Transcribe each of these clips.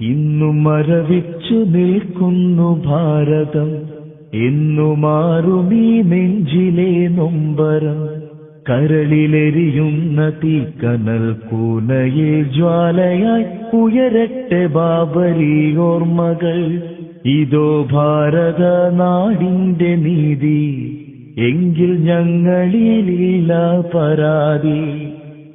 ഇന്നു മരവിച്ചു നിൽക്കുന്നു ഭാരതം, എന്നു മാറുമീ നെഞ്ചിലെ നൊമ്പരം. കരളിലെരിയുന്ന തീക്കനൽ കൂനയെ ജ്വാലയായി ഉയരട്ടെ ബാബരി ഓർമ്മകൾ. ഇതോ ഭാരത നാടിന്റെ നീതി, എങ്കിൽ ഞങ്ങളിലില്ല പരാതി.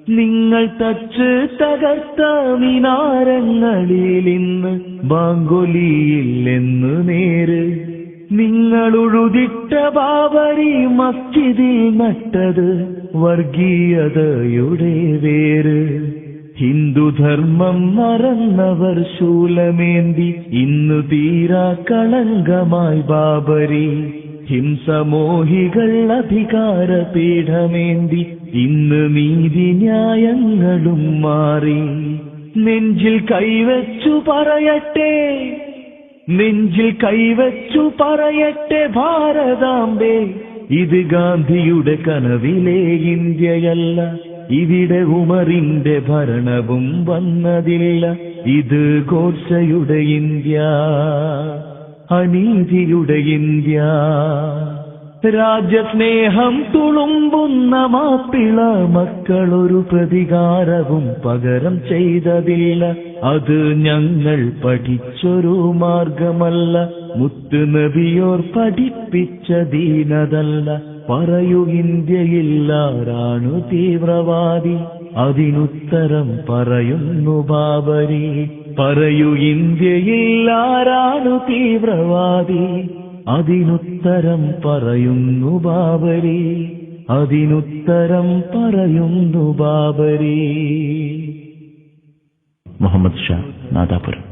നിങ്ങൾ തച്ച് തകർത്ത മിനാരങ്ങളിൽ ഇന്ന് ബാങ്കൊലിയില്ലെന്ന് നേര്. നിങ്ങളുഴുതിട്ട ബാബരി മസ്ജിദിൽ നട്ടത് വർഗീയതയുടെ വേര്. ഹിന്ദുധർമ്മം മറന്നവർ ശൂലമേന്തി ഇന്നു തീരാ കളങ്കമായി ബാബരി. ഹിംസമോഹികൾ അധികാരപീഠമേന്തി ഇന്ന് നീതി ന്യായങ്ങളും മാറി. നെഞ്ചിൽ കൈവച്ചു പറയട്ടെ, നെഞ്ചിൽ കൈവച്ചു പറയട്ടെ ഭാരതാംബേ, ഇത് ഗാന്ധിയുടെ കനവിലെ ഇന്ത്യയല്ല. ഇവിടെ ഉമറിന്റെ ഭരണവും വന്നതില്ല. ഇത് ഗോഡ്സെയുടെ ഇന്ത്യ, അനീതിയുടെ ഇന്ത്യ. രാജ്യസ്നേഹം തുളുമ്പുന്ന മാപ്പിള മക്കളൊരു പ്രതികാരവും പകരം ചെയ്തതില്ല. അത് ഞങ്ങൾ പഠിച്ചൊരു മാർഗമല്ല, മുത്ത് നബിയോർ പഠിപ്പിച്ച ദീനതല്ല. പറയൂ ഇന്ത്യയില്ലാരാണു തീവ്രവാദി, അതിനുത്തരം പറയുന്നു ബാബരി. പറയൂ ഇന്ത്യയില്ലാരാണു തീവ്രവാദി, അതിനുത്തരം പറയുന്നു ബാബരി. അതിനുത്തരം പറയുന്നു ബാബരി. മുഹമ്മദ് ഷാ, നാദാപുരം.